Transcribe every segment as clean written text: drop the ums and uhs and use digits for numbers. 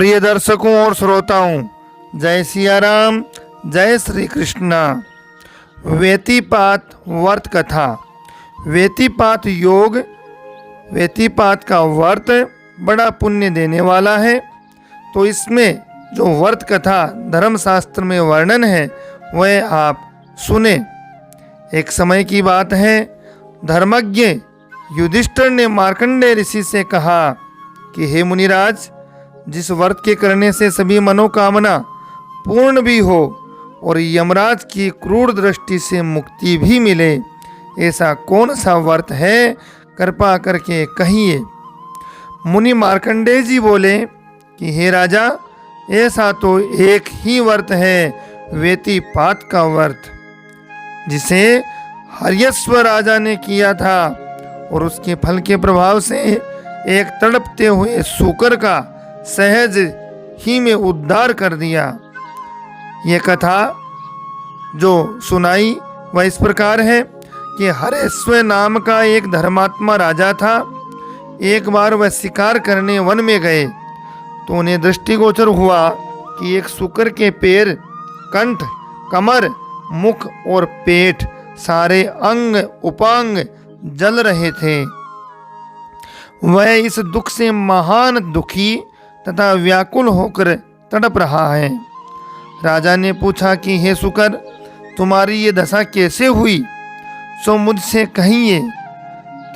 प्रिय दर्शकों और श्रोताओं, जय सिया राम, जय श्री कृष्णा। व्यतिपात व्रत कथा। व्यतिपात योग, व्यतिपात का व्रत बड़ा पुण्य देने वाला है। तो इसमें जो व्रत कथा धर्मशास्त्र में वर्णन है वह आप सुने। एक समय की बात है, धर्मज्ञ युधिष्ठिर ने मार्कंडेय ऋषि से कहा कि हे मुनिराज, जिस व्रत के करने से सभी मनोकामना पूर्ण भी हो और यमराज की क्रूर दृष्टि से मुक्ति भी मिले, ऐसा कौन सा व्रत है, कृपा करके कहिए। मुनि मार्कंडेय जी बोले कि हे राजा, ऐसा तो एक ही व्रत है, व्यतिपात का व्रत, जिसे हर्यश्व राजा ने किया था और उसके फल के प्रभाव से एक तड़पते हुए शूकर का सहज ही में उद्धार कर दिया। ये कथा जो सुनाई वह इस प्रकार है कि हर्यश्व नाम का एक धर्मात्मा राजा था। एक बार वह शिकार करने वन में गए तो उन्हें दृष्टिगोचर हुआ कि एक शूकर के पैर, कंठ, कमर, मुख और पेट, सारे अंग उपांग जल रहे थे। वह इस दुख से महान दुखी तथा व्याकुल होकर तड़प रहा है। राजा ने पूछा कि हे शूकर, तुम्हारी ये दशा कैसे हुई, सो मुझसे कहिए।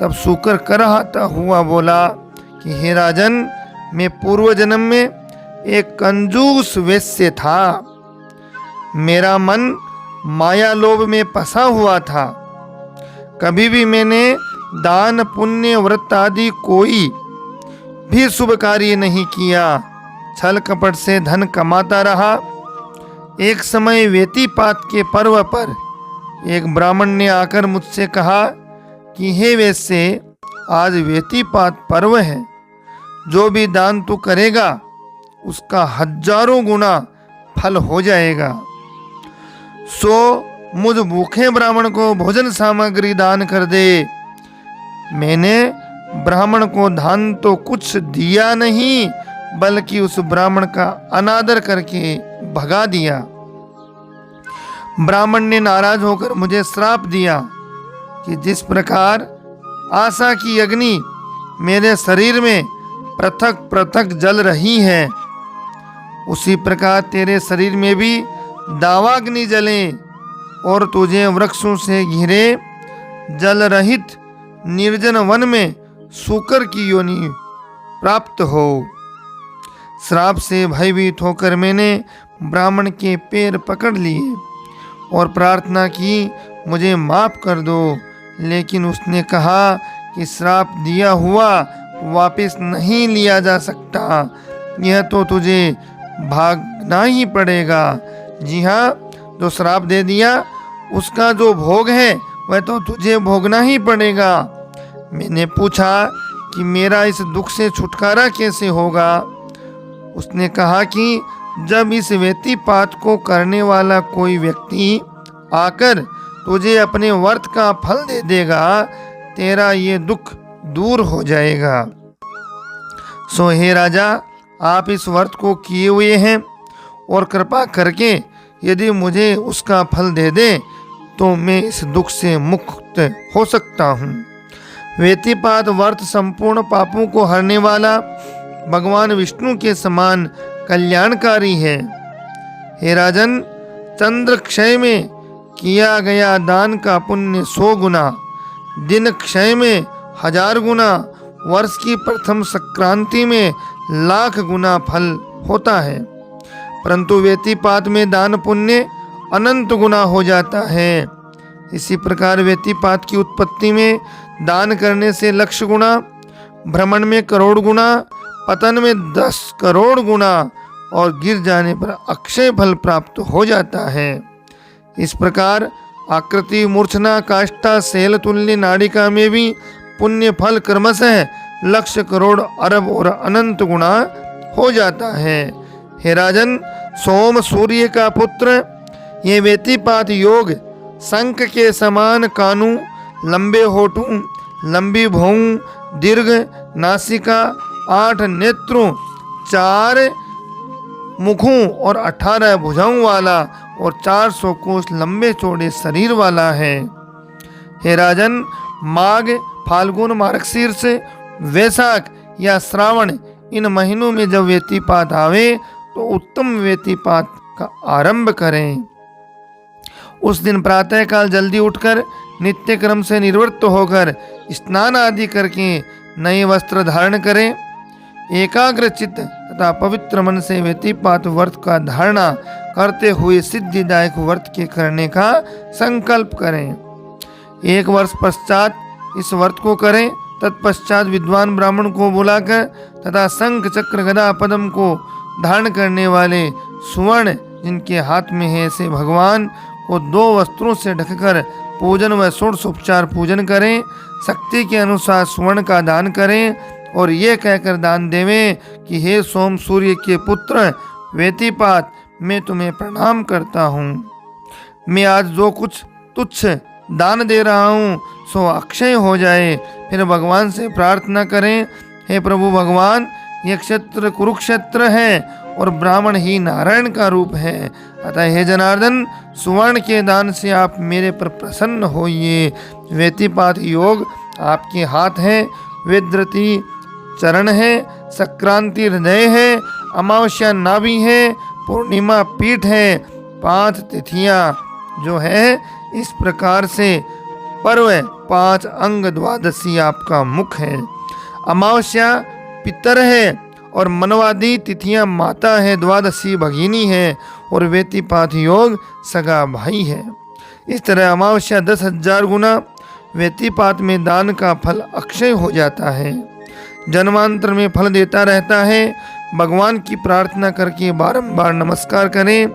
तब शूकर कराहता हुआ बोला कि हे राजन, मैं पूर्व जन्म में एक कंजूस वैश्य था। मेरा मन माया लोभ में फंसा हुआ था। कभी भी मैंने दान पुण्य व्रत आदि कोई भी शुभ कार्य नहीं किया, छल कपट से धन कमाता रहा। एक समय व्यतिपात के पर्व पर एक ब्राह्मण ने आकर मुझसे कहा कि हे वैश्य, आज व्यतिपात पर्व है, जो भी दान तू करेगा उसका हजारों गुना फल हो जाएगा। सो मुझ भूखे ब्राह्मण को भोजन सामग्री दान कर दे। मैंने ब्राह्मण को दान तो कुछ दिया नहीं, बल्कि उस ब्राह्मण का अनादर करके भगा दिया। ब्राह्मण ने नाराज होकर मुझे श्राप दिया कि जिस प्रकार आशा की अग्नि मेरे शरीर में पृथक पृथक जल रही है, उसी प्रकार तेरे शरीर में भी दावाग्नि जले और तुझे वृक्षों से घिरे जल रहित निर्जन वन में शूकर की योनि प्राप्त हो। श्राप से भयभीत होकर मैंने ब्राह्मण के पैर पकड़ लिए और प्रार्थना की, मुझे माफ कर दो। लेकिन उसने कहा कि श्राप दिया हुआ वापस नहीं लिया जा सकता, यह तो तुझे भागना ही पड़ेगा। जी हाँ, जो श्राप दे दिया उसका जो भोग है वह तो तुझे भोगना ही पड़ेगा। मैंने पूछा कि मेरा इस दुख से छुटकारा कैसे होगा। उसने कहा कि जब इस व्यतिपात को करने वाला कोई व्यक्ति आकर तुझे अपने व्रत का फल दे देगा, तेरा ये दुख दूर हो जाएगा। सो हे राजा, आप इस व्रत को किए हुए हैं और कृपा करके यदि मुझे उसका फल दे दे तो मैं इस दुख से मुक्त हो सकता हूँ। व्यतिपात व्रत संपूर्ण पापों को हरने वाला भगवान विष्णु के समान कल्याणकारी है। हे राजन, चंद्र क्षय में किया गया दान का पुण्य 100 गुना, दिन क्षय में 1000 गुना, वर्ष की प्रथम संक्रांति में 1,00,000 गुना फल होता है। परंतु व्यतिपात में दान पुण्य अनंत गुना हो जाता है। इसी प्रकार व्यतिपात की उत्पत्ति में दान करने से 1,00,000 गुना, भ्रमण में करोड़ गुना, पतन में 10 करोड़ गुना और गिर जाने पर अक्षय फल प्राप्त हो जाता है। इस प्रकार आकृति, मूर्छना, काष्ठा, शैल तुल्य नाड़िका में भी पुण्य फल क्रमशः 1,00,000 करोड़ अरब और अनंत गुना हो जाता है। हे राजन, सोम सूर्य का पुत्र ये व्यतिपात योग शंख के समान कानू, लंबे होठों, लंबी भौं, दीर्घ नासिका, 8 नेत्रों, 4 मुखों और 18 भुजाओं वाला और 400 कोस लंबे चौड़े शरीर वाला है। हे राजन, माघ, फाल्गुन, मार्गशीर्ष, वैशाख या श्रावण इन महीनों में जब व्यतिपात आवे तो उत्तम व्यतिपात का आरंभ करें। उस दिन प्रातःकाल जल्दी उठकर नित्य क्रम से निवृत्त होकर स्नान आदि करके नए वस्त्र धारण करें। एकाग्र चित्त तथा पवित्र मन से व्यतिपात व्रत का धारणा करते हुए सिद्धिदायक व्रत के करने का संकल्प करें। 1 वर्ष पश्चात इस व्रत को करें। तत्पश्चात विद्वान ब्राह्मण को बुलाकर तथा शंख चक्र गदा पद्म को धारण करने वाले सुवर्ण जिनके हाथ में है ऐसे भगवान को 2 वस्त्रों से ढककर पूजन व षोडशोपचार पूजन करें। शक्ति के अनुसार सुवर्ण का दान करें और ये कहकर दान देवें कि हे सोम सूर्य के पुत्र व्यतिपात, मैं तुम्हें प्रणाम करता हूँ। मैं आज जो कुछ तुच्छ दान दे रहा हूँ सो अक्षय हो जाए। फिर भगवान से प्रार्थना करें, हे प्रभु भगवान, यह क्षेत्र कुरुक्षेत्र है और ब्राह्मण ही नारायण का रूप है, अतः हे जनार्दन, सुवर्ण के दान से आप मेरे पर प्रसन्न होइए। व्यतिपात योग आपके हाथ है, वेदृति चरण है, संक्रांति हृदय है, अमावस्या नाभि है, पूर्णिमा पीठ है, 5 तिथियां जो है इस प्रकार से पर्व 5 अंग, द्वादशी आपका मुख है। अमावस्या पितर है और मनवादी तिथियां माता है, द्वादशी भगिनी है और व्यतिपात योग सगा भाई है। इस तरह अमावस्या 10,000 गुना, व्यतिपात में दान का फल अक्षय हो जाता है, जन्मांतर में फल देता रहता है। भगवान की प्रार्थना करके बारंबार नमस्कार करें,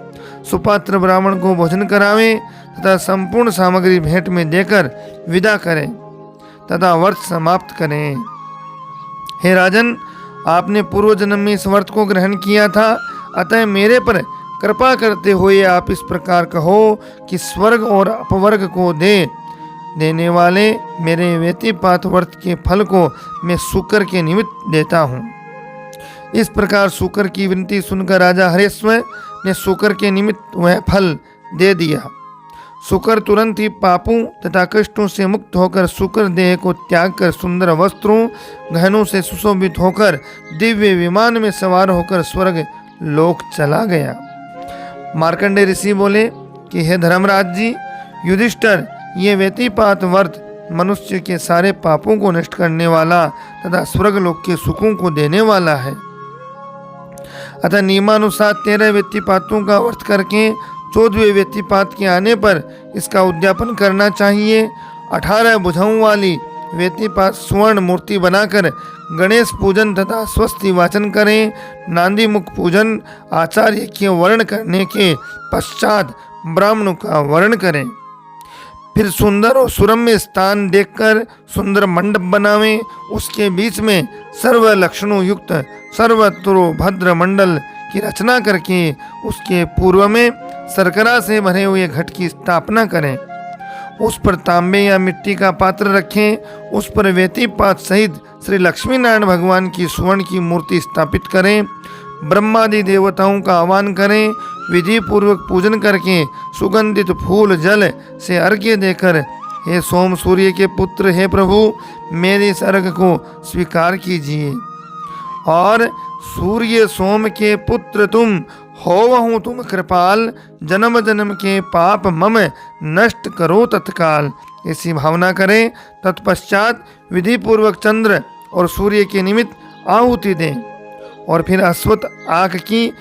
सुपात्र ब्राह्मण को भोजन करावें तथा संपूर्ण सामग्री भेंट में देकर विदा करें तथा व्रत समाप्त करें। हे राजन, आपने पूर्व जन्म में इस व्रत को ग्रहण किया था, अतः मेरे पर कृपा करते हुए आप इस प्रकार कहो कि स्वर्ग और अपवर्ग को देने वाले मेरे व्यतिपात व्रत के फल को मैं शुक्र के निमित्त देता हूँ। इस प्रकार शुक्र की विनती सुनकर राजा हरेश्वर ने शुक्र के निमित्त वह फल दे दिया। शुक्र तुरंत ही पापों तथा कष्टों से मुक्त होकर शुक्र देह को त्याग कर सुंदर वस्त्रों गहनों से सुशोभित होकर दिव्य विमान में सवार होकर स्वर्ग लोक चला गया। मार्कंडेय ऋषि बोले कि हे धर्मराज जी, युधिष्ठिर, ये व्यतिपात व्रत मनुष्य के सारे पापों को नष्ट करने वाला तथा स्वर्ग लोक के सुखों को देने वाला है। अतः नियमानुसार 13 व्यतिपातों का व्रत करके 14वें व्यतिपात के आने पर इसका उद्यापन करना चाहिए। 18 भुजाओं वाली व्यतिपात स्वर्ण मूर्ति बनाकर गणेश पूजन तथा स्वस्ति वाचन करें। नांदी मुख पूजन आचार्य के वर्ण करने के पश्चात ब्राह्मणों का वर्ण करें। फिर सुंदर और सुरम्य स्थान देखकर सुंदर मंडप बनावें। उसके बीच में सर्व लक्षणों युक्त सर्वत्रो भद्र मंडल की रचना करके उसके पूर्व में शर्करा से भरे हुए घट की स्थापना करें। उस पर तांबे या मिट्टी का पात्र रखें। उस पर व्यतिपात सहित श्री लक्ष्मी नारायण भगवान की सुवर्ण की मूर्ति स्थापित करें। ब्रह्मादि देवताओं का आह्वान करें। विधि पूर्वक पूजन करके सुगंधित फूल जल से अर्घ्य देकर, हे सोम सूर्य के पुत्र, हे प्रभु, मेरे इस अर्घ्य को स्वीकार कीजिए। और सूर्य सोम के पुत्र तुम होवहु तुम कृपाल, जन्म जन्म के पाप मम नष्ट करो तत्काल, ऐसी भावना करें। तत्पश्चात विधि पूर्वक चंद्र और सूर्य के निमित्त आहुति दें और फिर अश्वत्थ आग की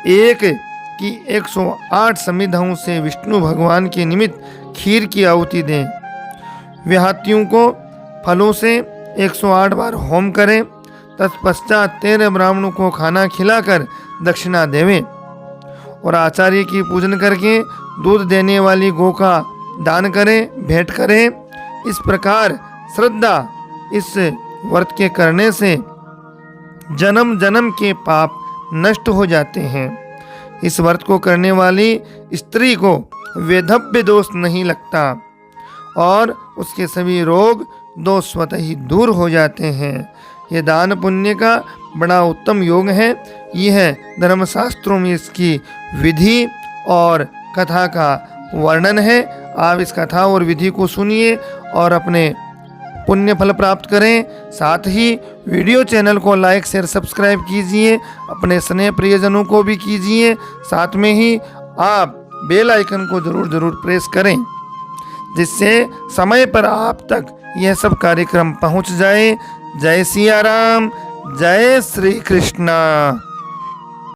108 समिधाओं से विष्णु भगवान के निमित्त खीर की आहुति दें। विहातियों को फलों से 108 बार होम करें। तत्पश्चात 13 ब्राह्मणों को खाना खिलाकर दक्षिणा देवें और आचार्य की पूजन करके दूध देने वाली गौ का दान करें, भेंट करें। इस प्रकार श्रद्धा इस व्रत के करने से जन्म जन्म के पाप नष्ट हो जाते हैं। इस व्रत को करने वाली स्त्री को वैधव्य दोष नहीं लगता और उसके सभी रोग दोष स्वतः ही दूर हो जाते हैं। ये दान पुण्य का बड़ा उत्तम योग है। यह धर्मशास्त्रों में इसकी विधि और कथा का वर्णन है। आप इस कथा और विधि को सुनिए और अपने पुण्य फल प्राप्त करें। साथ ही वीडियो चैनल को लाइक शेयर सब्सक्राइब कीजिए, अपने स्नेह प्रियजनों को भी कीजिए। साथ में ही आप बेल आइकन को जरूर प्रेस करें, जिससे समय पर आप तक यह सब कार्यक्रम पहुंच जाए। जय सिया राम, जय श्री कृष्ण।